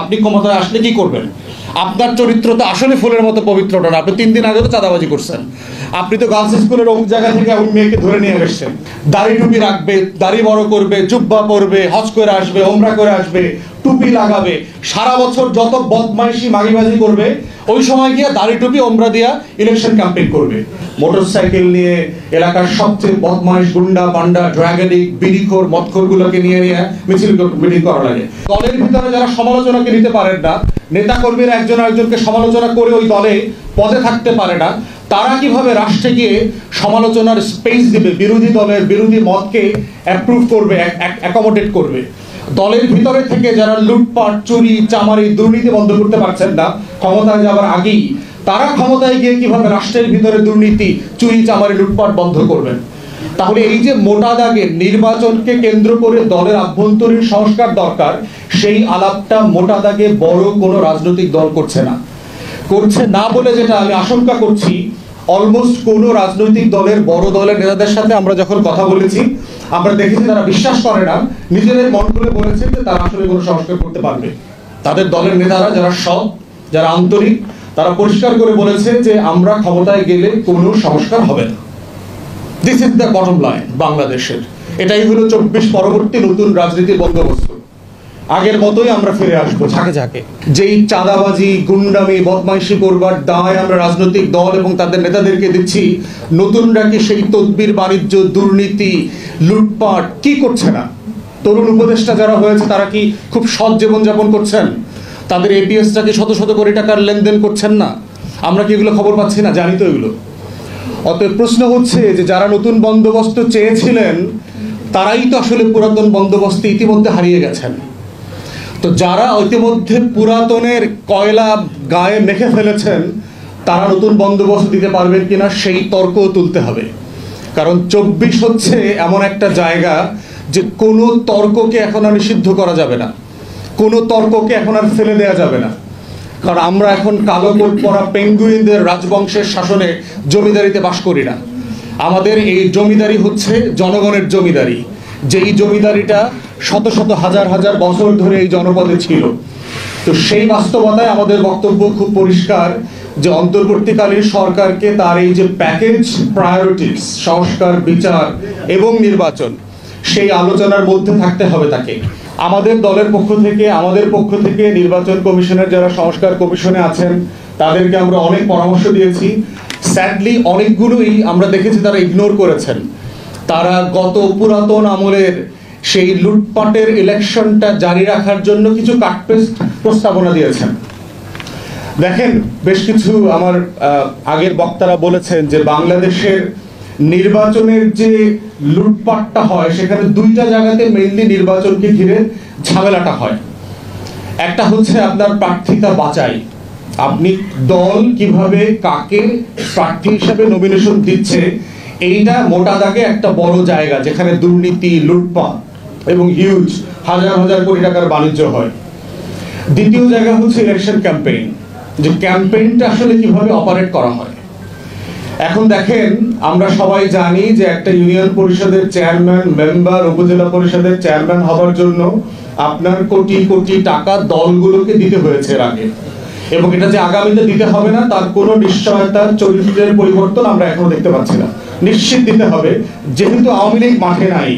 আপনি ক্ষমতায় আসলে কি করবেন? আপনার চরিত্র তো আসলে ফুলের মতো পবিত্রটা না। আপনি 3 দিন আগে তো চাঁদাবাজি করছেন। আপনি তো গার্লস স্কুলের অমুক জায়গা থেকে ওই মেয়েকে ধরে নিয়ে এসেছেন। দাড়ি টুপি রাখবে, দাড়ি বড় করবে, জুব্বা পরবে, হজ করে আসবে, ওমরা করে আসবে, টুপি লাগাবে, সারা বছর যত বদমাইশি মাগিবাজি করবে, ওই সময় গিয়ে দাড়ি টুপি ওমরা দিয়া ইলেকশন ক্যাম্পেইন করবে। মোটরসাইকেল নিয়ে এলাকার সবচেয়ে বদমাইশ গুন্ডা পান্ডা ড্রাগনিক বিড়িখোর মদখোর গুলোকে নিয়ে নিয়ে মিছিল মিটিং করা লাগে। দলের ভিতরে যারা সমালোচনাকে নিতে পারেন না, নেতা কর্মীরা একজন আরেকজনকে সমালোচনা করে ওই দলে পদে থাকতে পারে না, তারা কিভাবে রাষ্ট্রে গিয়ে সমালোচনার স্পেস দিবে, বিরোধী দলের বিরোধী মতকে অ্যাপ্রুভ করবে, অ্যাকোমোডেট করবে? দলের ভিতরে থেকে যারা লুটপাট চুরি চামারি দুর্নীতি বন্ধ করতে পারছেন না ক্ষমতায় যাওয়ার আগেই, তারা ক্ষমতায় গিয়ে কিভাবে রাষ্ট্রের ভিতরে দুর্নীতি চুরি চামারি লুটপাট বন্ধ করবেন? তাহলে এই যে মোটা দাগে নির্বাচনকে কেন্দ্র করে দলের আভ্যন্তরীণ সংস্কার দরকার, সেই আলাপটা মোটা দাগে বড় কোনো রাজনৈতিক দল করছে না বলে যেটা আমি আশঙ্কা করছি, অলমোস্ট কোনো রাজনৈতিক দলের বড় দলের নেতাদের সাথে আমরা যখন কথা বলেছি, আমরা দেখেছি তারা বিশ্বাস করে না, নিজেদের মন খুলে বলেছে যে তারা আসলে কোনো সংস্কার করতে পারবে। তাদের দলের নেতারা যারা সৎ, যারা আন্তরিক, তারা পরিষ্কার করে বলেছে যে আমরা ক্ষমতায় গেলে কোনো সংস্কার হবে না। This is the bottom line বাংলাদেশের। এটাই হলো 24 পরবর্তী নতুন রাজনীতির বন্দোবস্ত। আগের মতোই আমরা ফিরে আসবো ঝাঁকে ঝাঁকে। যেই চাঁদাবাজি গুন্ডামি বদমাইশি করবার দায় আমরা রাজনৈতিক দল এবং তাদের নেতাদেরকে দিচ্ছি, নতুনরা কি সেই তদবির বাণিজ্য দুর্নীতি লুটপাট কি করছে না? তরুণ উপদেষ্টা যারা হয়েছে তারা কি খুব সৎ জীবনযাপন করছেন? তাদের এপিএসটা কি শত শত কোটি টাকার লেনদেন করছেন না? আমরা কি এগুলো খবর পাচ্ছি না? জানি তো এগুলো। অতএব প্রশ্ন হচ্ছে যে যারা নতুন বন্দোবস্ত চেয়েছিলেন তারাই তো আসলে পুরাতন বন্দোবস্ত ইতিমধ্যে হারিয়ে গেছেন। তো যারা ইতিমধ্যে পুরাতনের কয়লা গায়ে মেখে ফেলেছেন তারা নতুন বন্দোবস্ত দিতে পারবেন কিনা সেই তর্কও তুলতে হবে। কারণ 24 হচ্ছে এমন একটা জায়গা যে কোনো তর্ককে এখন আর নিষিদ্ধ করা যাবে না, কোনো তর্ককে এখন আর ফেলে দেওয়া যাবে না। কারণ আমরা এখন কালো কোট পরা পেঙ্গুইনদের রাজবংশের শাসনে জমিদারিতে বাস করি না। আমাদের এই জমিদারি হচ্ছে জনগণের জমিদারি, যেই জমিদারিটা শত শত হাজার হাজার বছর ধরে এই জনপদে ছিল। তো সেই বাস্তবতায় আমাদের বক্তব্য খুব পরিষ্কার যে অন্তর্বর্তীকালীন সরকারকে তার এই যে প্যাকেজ প্রায়োরিটিস সংস্কার বিচার এবং নির্বাচন, সেই আলোচনার মধ্যে থাকতে হবে তাকে। আমাদের দলের পক্ষ থেকে আমাদের পক্ষ থেকে নির্বাচন কমিশনের যারা সংস্কার কমিশনে আছেন তাদেরকে আমরা অনেক পরামর্শ দিয়েছি। স্যাডলি অনেকগুলোই আমরা দেখেছি তারা ইগনোর করেছেন। তারা গত পুরাতন আমলের সেই লুটপাটের ইলেকশনটা জারি রাখার জন্য কিছু কাটপেস্ট প্রস্তাবনা দিয়েছেন। দেখেন, বেশ কিছু আমার আগের বক্তারা বলেছেন যে বাংলাদেশের নির্বাচনের যে লুটপাটটা হয় সেখানে দুইটা জায়গাতে মেইনলি নির্বাচনকে ঘিরে ঝামেলাটা হয়। একটা হচ্ছে আপনার প্রার্থিতা বাছাই, আপনি দল কিভাবে কাকে প্রার্থী হিসাবে নমিনেশন দিচ্ছে, এইটা মোটা দাগে একটা বড় জায়গা যেখানে দুর্নীতি লুটপাট এবং হিউজ হাজার হাজার কোটি টাকার বাণিজ্য হয়। দ্বিতীয় জায়গা হচ্ছে ইলেকশন ক্যাম্পেইন, যে ক্যাম্পেইনটা আসলে কিভাবে অপারেট করা হয়। এখন দেখেন, আমরা সবাই জানি যে একটা ইউনিয়ন পরিষদের চেয়ারম্যান মেম্বার উপজেলা পরিষদের চেয়ারম্যান হওয়ার জন্য আপনার কোটি কোটি টাকা দলগুলোকে দিতে হয়েছে এর আগে, এবং এটা যে আগামীতে দিতে হবে না তার কোনো নিশ্চয়তার চরিত্রের পরিবর্তন আমরা এখনো দেখতে পাচ্ছি না। নিশ্চিত দিতে হবে, যেহেতু আওয়ামী লীগ মাঠে নাই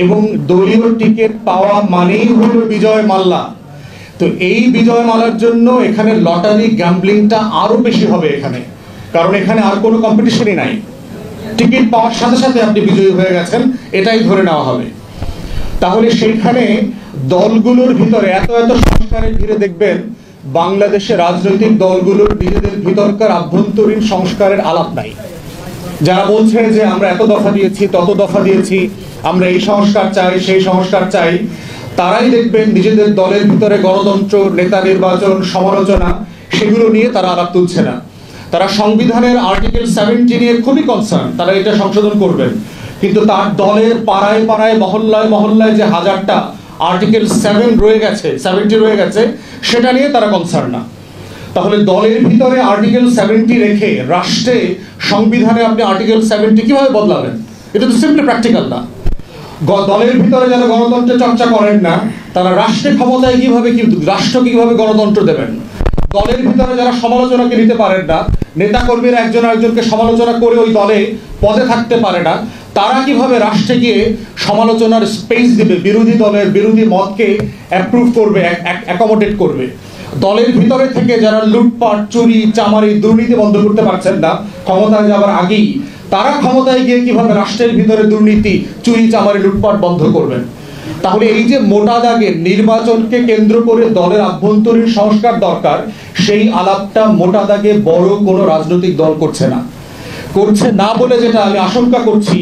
এবং দলীয় টিকিট পাওয়া মানেই হলো বিজয় মাল্লা। তো এই বিজয় মালার জন্য এখানে লটারি গ্যাম্বলিংটা আরো বেশি হবে এখানে, কারণ এখানে আর কোনো কম্পিটিশনই নাই। টিকিট পাওয়ার সাথে সাথে আপনি বিজয়ী হয়ে গেছেন এটাই ধরে নেওয়া হবে। তাহলে সেইখানে দলগুলোর ভিতরে এত এত সংস্কারের ঘিরে দেখবেন বাংলাদেশের রাজনৈতিক দলগুলোর নিজেদের ভিতরকার আভ্যন্তরীণ সংস্কারের আলাপ নাই। যারা বলছে যে আমরা এত দফা দিয়েছি তত দফা দিয়েছি, আমরা এই সংস্কার চাই সেই সংস্কার চাই, তারাই দেখবেন নিজেদের দলের ভিতরে গণতন্ত্র নেতা নির্বাচন সমালোচনা সেগুলো নিয়ে তারা আলাপ তুলছে না। তারা সংবিধানের আর্টিকেল 70 নিয়ে খুবই কনসার্ন, তারা এটা সংশোধন করবেন, কিন্তু তার দলের পাড়ায় পাড়ায় মহল্লায় মহল্লায় যে হাজারটা আর্টিকেল 70 রয়ে গেছে সেটা নিয়ে তারা কনসার্ন না। তাহলে দলের ভিতরে আর্টিকেল 70 রেখে রাষ্ট্রে সংবিধানে আপনি আর্টিকেল 70 কিভাবে বদলাবেন? এটা তো সিম্পলি প্র্যাকটিক্যাল না। দলের ভিতরে যারা গণতন্ত্রের চর্চা করেন না তারা রাষ্ট্রে ক্ষমতায় কিভাবে রাষ্ট্রকে কিভাবে গণতন্ত্র দেবেন, দলের ভিতরে যারা সমালোচনাকে নিতে পারেন না, নেতা কর্মীরা একজন আরেকজনকে সমালোচনা করে ওই দলে পদে থাকতে পারে না, তারা কিভাবে রাষ্ট্রে গিয়ে সমালোচনার স্পেস দিবে, বিরোধী দলের বিরোধী মতকে অ্যাপ্রুভ করবে, অ্যাকোমোডেট করবে। দলের ভিতরে থেকে যারা লুটপাট, চুরি, চামারি, দুর্নীতি বন্ধ করতে পারছেন না ক্ষমতায় যাওয়ার আগেই, তারা ক্ষমতায় গিয়ে কিভাবে রাষ্ট্রের ভিতরে দুর্নীতি, চুরি, চামারি, লুটপাট বন্ধ করবেন। তাহলে এই যে মোটা দাগে নির্বাচনকে কেন্দ্র করে দলের আভ্যন্তরীণ সংস্কার দরকার, সেই আলাপটা মোটা দাগে বড় কোনো রাজনৈতিক দল করছে না বলে যেটা আমি আশঙ্কা করছি,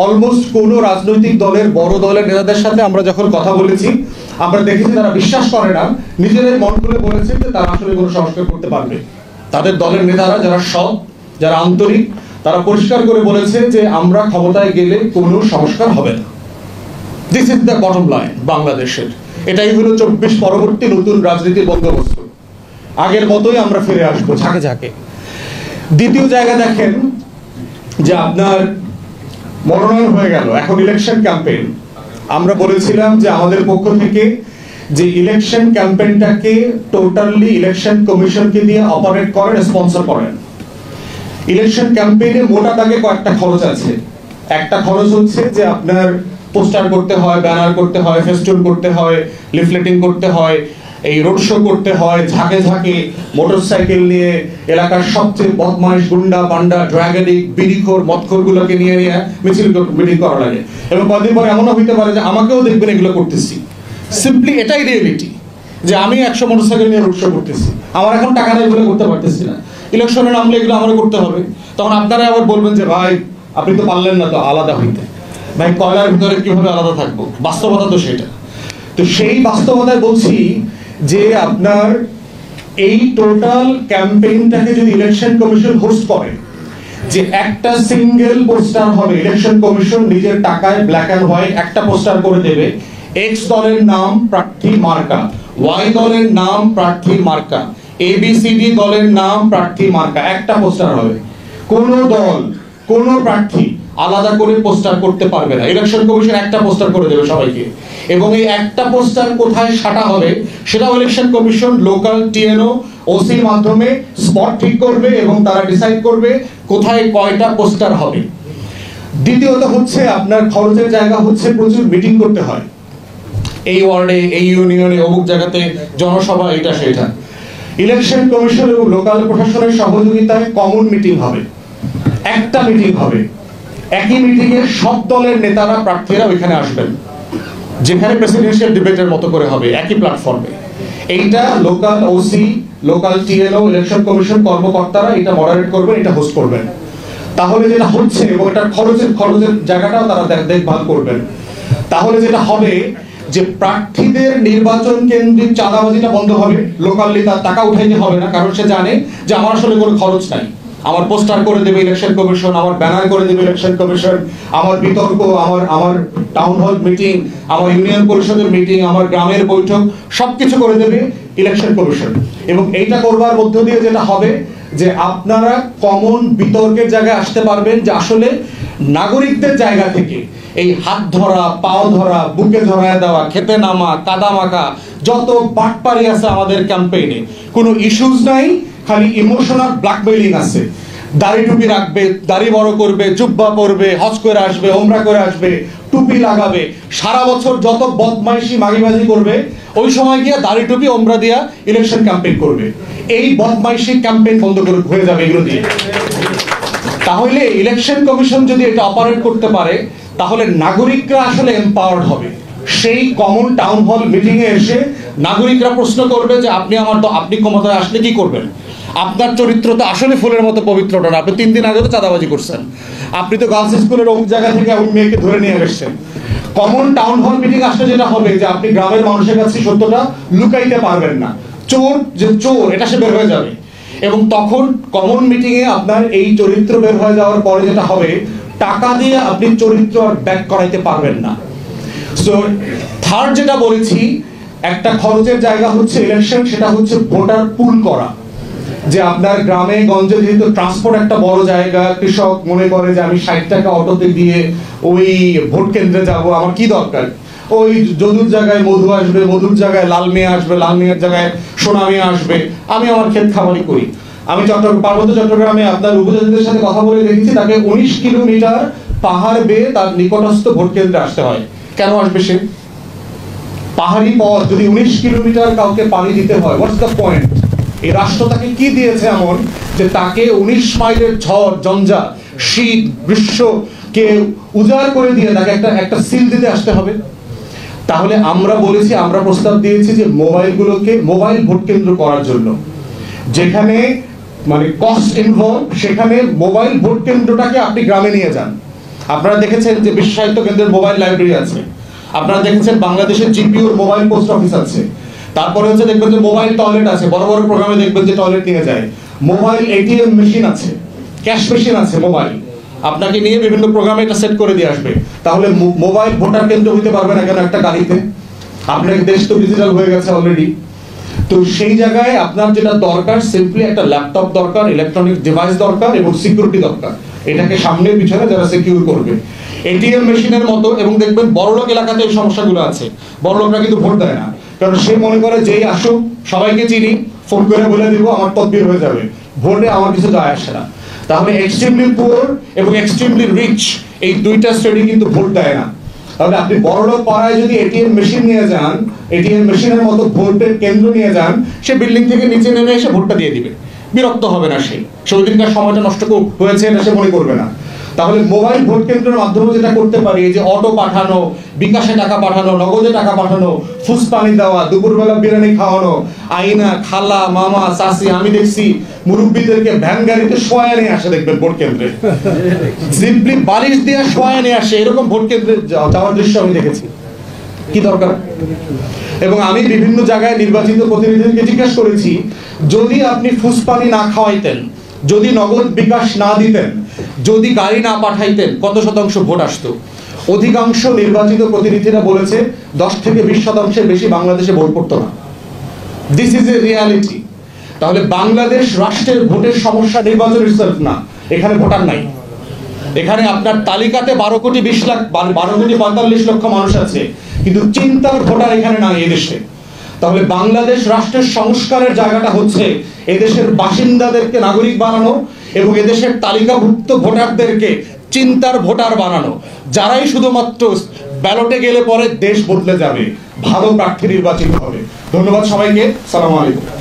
অলমোস্ট কোনো রাজনৈতিক দলের বড় দলের নেতাদের সাথে আমরা যখন কথা বলেছি, আমরা দেখেছি তারা বিশ্বাস করে না, নিজেদের মন খুলে বলেছে যে তারা আসলে কোনো সংস্কার করতে পারবে। তাদের দলের নেতারা যারা সৎ, যারা আন্তরিক, তারা পরিষ্কার করে বলেছে যে আমরা ক্ষমতায় গেলে কোনো সংস্কার হবে না। This is the bottom line বাংলাদেশের। এটাই হলো 24 পরবর্তী নতুন রাজনীতির বন্দোবস্ত। আগের মতোই আমরা ফিরে আসবো ঝাঁকে ঝাঁকে। দ্বিতীয় জায়গা দেখেন যে আপনার মনোনয়ন হয়ে গেল, এখন ইলেকশন ক্যাম্পেইন। আমরা বলেছিলাম যে আমাদের পক্ষ থেকে যে ইলেকশন ক্যাম্পেইনটাকে টোটালি ইলেকশন কমিশনকে দিয়ে অপারেট করেন, স্পন্সর করেন। ইলেকশন ক্যাম্পেইনে মোটা দাগে কয়েকটা খরচ আছে। একটা খরচ হচ্ছে যে আপনার পোস্টার করতে হয়, ব্যানার করতে হয়, ফেস্টুন করতে হয়, লিফলেটিং করতে হয়, এই রোড শো করতে হয়, ঝাঁকে ঝাঁকে মোটরসাইকেল নিয়ে এলাকার সবচেয়ে বদমাইশ, গুন্ডা বান্ডা, ড্রাগনিক, বিড়িখোর, মদখোরগুলোকে নিয়ে মিছিল মিটিং করা লাগে। এবং কদিন পর এমনও হইতে পারে যে আমাকেও দেখবেন এগুলো করতেছি। সিম্পলি এটাই রিয়েলিটি, যে আমি 100 মোটরসাইকেল নিয়ে রোড শো করতেছি, আমার এখন টাকা নেই বলে করতে পারতেছি না। ইলেকশনে নামলে এগুলো আমারও করতে হবে। তখন আপনারা আবার বলবেন যে ভাই আপনি তো পারলেন না তো আলাদা হইতে। ভাই কয়লার ভিতরে কিভাবে আলাদা থাকবো? বাস্তবতা তো সেটা। তো সেই বাস্তবতায় বলছি যে আপনার এই টোটাল ক্যাম্পেইনটাকে যদি ইলেকশন কমিশন হোস্ট করে, যে একটা সিঙ্গেল পোস্টার হবে, ইলেকশন কমিশন নিজের টাকায় ব্ল্যাক অ্যান্ড হোয়াইট একটা পোস্টার করে দেবে, এক্স দলের নাম প্রার্থী মার্কা, ওয়াই দলের নাম প্রার্থীর মার্কা, এবিসিডি দলের নাম প্রার্থী মার্কা, একটা পোস্টার হবে। কোন দল, কোন প্রার্থী আলাদা করে পোস্টার করতে পারবে না। ইলেকশন কমিশন একটা পোস্টার করে দেবে সবাইকে, এবং এই একটা পোস্টার কোথায় সাটা হবে সেটাও ইলেকশন কমিশন লোকাল টিএনও ওসির মাধ্যমে স্পট ঠিক করবে, এবং তারা ডিসাইড করবে কোথায় কয়টা পোস্টার হবে। দ্বিতীয়ত হচ্ছে আপনার খরচের জায়গা হচ্ছে প্রচুর মিটিং করতে হয়, এই ওয়ার্ডে, এই ইউনিয়নে, অমুক জায়গাতে জনসভা, এটা সেটা। ইলেকশন কমিশন এবং লোকাল প্রশাসনের সহযোগিতায় কমন মিটিং হবে, একটা মিটিং হবে, একই মিটিংয়ে সব দলের নেতারা, প্রার্থীরা ওইখানে আসবেন, যেখানে প্রেসিডেন্সিয়াল ডিবেটের মতো করে হবে, একই প্ল্যাটফর্মে। এইটা local OC, local TNO, election commission কর্মকর্তারা এটা মডারেট করবেন, এটা হোস্ট করবেন। তাহলে যেটা হচ্ছে, এবং এটার খরচের জায়গাটাও তারা দেখভাল করবেন। তাহলে যেটা হবে যে প্রার্থীদের নির্বাচন কেন্দ্রিক চাঁদাবাজিটা বন্ধ হবে। লোকালি তার টাকা উঠাইতে হবে না, কারণ সে জানে যে আমার আসলে কোনো খরচ নাই। আমার পোস্টার করে দেবে ইলেকশন কমিশন, আমার ব্যানার করে দেবে ইলেকশন কমিশন, আমার বিতর্ক, আমার টাউন হল মিটিং, আমার ইউনিয়ন পরিষদের মিটিং, আমার গ্রামের বৈঠক, সবকিছু করে দেবে ইলেকশন কমিশন। এবং এইটা করবার মধ্য দিয়ে যেটা হবে যে আপনারা কমন বিতর্কের জায়গায় আসতে পারবেন, যে আসলে নাগরিকদের জায়গা থেকে এই হাত ধরা, পাও ধরা, বুকে ধরায় দেওয়া, খেতে নামা, কাদা মাখা, যত বাটপারি আছে আমাদের ক্যাম্পেইনে, কোনো ইস্যুজ নাই, খালি ইমোশনাল ব্ল্যাকমেইলিং আছে। দাড়ি টুপি রাখবে, দাড়ি বড় করবে, জুব্বা পরবে, হজ করে আসবে, ওমরা করে আসবে, টুপি লাগাবে, সারা বছর যত বদমাইশি মাগিবাজি করবে, ওই সময় গিয়ে দাড়ি টুপি ওমরা দিয়া ইলেকশন ক্যাম্পেইন করবে। এই বদমাইশি ক্যাম্পেইন বন্ধ করে হয়ে যাবে এগুলো দিয়ে। তাহলে ইলেকশন কমিশন যদি এটা অপারেট করতে পারে, তাহলে নাগরিকরা আসলে এম্পাওয়ার্ড হবে। সেই কমন টাউন হল মিটিং এ এসে নাগরিকরা প্রশ্ন করবে যে আপনি ক্ষমতায় আসলে কি করবেন? আপনার চরিত্র তো আসলে ফুলের মতো পবিত্রটা না, আপনি 3 দিন আগে তো চাঁদাবাজি করছেন, আপনি তো গার্লস স্কুলের অমুক জায়গা থেকে ওই মেয়েকে ধরে নিয়ে এসেছেন। কমন টাউন হল মিটিং আসলে যেটা হবে যে আপনি গ্রামের মানুষের কাছে সত্যটা লুকাইতে পারবেন না, চোর যে চোর এটা সে বের হয়ে যাবে। এবং তখন কমন মিটিং এ আপনার এই চরিত্র বের হয়ে যাওয়ার পরে যেটা হবে, টাকা দিয়ে আপনি চরিত্র আর ব্যাক করাইতে পারবেন না। সো থার্ড যেটা বলেছি, একটা খরচের জায়গা হচ্ছে ইলেকশন, সেটা হচ্ছে ভোটার পুল করা। যে আপনার গ্রামে গঞ্জে যেহেতু ট্রান্সপোর্ট একটা বড় জায়গা, কৃষক মনে করে যে আমি 60 টাকা অটোতে দিয়ে ওই ভোট কেন্দ্রে যাব, আমার কি দরকার, ওই যদুর জায়গায় মধু আসবে, মধুর জায়গায় লাল মেয়ে আসবে, লাল মেয়ের জায়গায় সোনা মেয়ে আসবে। আমি আমার ক্ষেত খামারি করি। আমি পার্বত্য চট্টগ্রামে আপনার উপজাতিদের সাথে কথা বলে দেখেছি, তাকে 19 কিলোমিটার পাহাড় বেয়ে তার নিকটস্থ ভোট কেন্দ্রে আসতে হয়। কেন আসবে সে? পাহাড়ি পথ যদি 19 কিলোমিটার কাউকে পাড়ি দিতে হয়, হোয়াটস দ্য পয়েন্ট? এই রাষ্ট্র তাকে কি দিয়েছে এমন যে তাকে 19 মাইলের ঝড় ঝঞ্ঝা শীত গ্রীষ্মকে উজাড় করে দিয়ে তাকে একটা সিল দিতে আসতে হবে? তাহলে আমরা বলেছি, আমরা প্রস্তাব দিয়েছি যে মোবাইলগুলোকে মোবাইল ভোট কেন্দ্র করার জন্য, যেখানে মানে কস্ট ইনভলভ, সেখানে মোবাইল ভোট কেন্দ্রটাকে আপনি গ্রামে নিয়ে যান। আপনারা দেখেছেন যে বিশ্ব সাহিত্য কেন্দ্রের মোবাইল লাইব্রেরি আছে, আপনারা দেখেছেন বাংলাদেশের জিপিওর মোবাইল পোস্ট অফিস আছে, তারপরে হচ্ছে দেখবেন যে মোবাইল টয়লেট আছে, বড় বড় প্রোগ্রামে দেখবেন যে টয়লেট নিয়ে যায়, মোবাইল এটিএম মেশিন আছে, ক্যাশ মেশিন আছে, মোবাইল আপনাকে নিয়ে বিভিন্ন প্রোগ্রামে এটা সেট করে দিয়ে আসবে। তাহলে মোবাইল ভোটার কেন্দ্র হইতে পারবে না কেন একটা গাড়িতে? আপনার দেশ তো ডিজিটাল হয়ে গেছে অলরেডি। তো সেই জায়গায় আপনার যেটা দরকার, সিম্পলি একটা ল্যাপটপ দরকার, ইলেকট্রনিক ডিভাইস দরকার এবং সিকিউরিটি দরকার। এটাকে সামনে পিছনে যারা সিকিউর করবে, এটিএম মেশিনের মতো। এবং দেখবেন বড়লোক এলাকাতে এই সমস্যাগুলো আছে, বড়লোকরা কিন্তু ভোট দেয় না, কারণ সে মনে করে যেই আসুক সবাইকে চিনি, ফোন করে বলে দিব আমার তদবির হয়ে যাবে, ভোটে আমার কিছু যায় আসে না। তাহলে এক্সট্রিমলি পুয়ার এবং এক্সট্রিমলি রিচ এই দুইটা শ্রেণী কিন্তু ভোট দেয় না। তাহলে আপনি বড়লোক পাড়ায় যদি এটিএম মেশিন নিয়ে যান, এটিএম মেশিনের মতো ভোটের কেন্দ্র নিয়ে যান, সে বিল্ডিং থেকে নিচে নেমে এসে ভোটটা দিয়ে দিবে, বিরক্ত হবে না, সেই ওইদিনকার সময়টা নষ্ট হয়েছে এটা সে মনে করবে না। তাহলে মোবাইল ভোট কেন্দ্রের মাধ্যমে যেটা করতে পারি, এই যে অটো পাঠানো, বিকাশে টাকা পাঠানো, নগদে টাকা পাঠানো, ফুসপানি দেওয়া, দুপুরবেলা বিরিয়ানি খাওয়ানো, আইনা, খালা, মামা, চাচি, আমি দেখছি মুরব্বীদেরকে ভ্যান গাড়িতে শোয়া নিয়ে আসে, দেখবেন ভোট কেন্দ্রে সিম্পলি বালিশ দিয়ে শোয়া নিয়ে আসে, এরকম ভোট কেন্দ্রে যাওয়ার দৃশ্য আমি দেখেছি। কি দরকার? এবং আমি বিভিন্ন জায়গায় নির্বাচিত প্রতিনিধিদেরকে জিজ্ঞাসা করেছি, যদি আপনি ফুসপানি না খাওয়াইতেন, যদি নগদ বিকাশ না দিতেন, যদি গাড়ি না পাঠাইতেন, কত শতাংশ ভোট আসতো? অধিকাংশ নির্বাচিত প্রতিনিধিরা বলেছে 10 থেকে 20% বেশি বাংলাদেশে ভোট পড়তো না। This is a reality. তাহলে বাংলাদেশ রাষ্ট্রের ভোটের সমস্যা নির্বাচন রিসার্ভ না, এখানে ভোটার নাই। এখানে আপনার তালিকাতে 12 কোটি 20 লাখ 12 কোটি 45 লক্ষ মানুষ আছে, কিন্তু চিন্তার ভোটার এখানে নাই এদেশে। তাহলে বাংলাদেশ রাষ্ট্রের সংস্কারের জায়গাটা হচ্ছে এদেশের বাসিন্দাদেরকে নাগরিক বানানো এবং এদেশের তালিকাভুক্ত ভোটারদেরকে চিন্তার ভোটার বানানো, যারাই শুধুমাত্র ব্যালটে গেলে পরে দেশ বদলে যাবে, ভালো প্রার্থী নির্বাচিত হবে। ধন্যবাদ সবাইকে। সালাম আলাইকুম।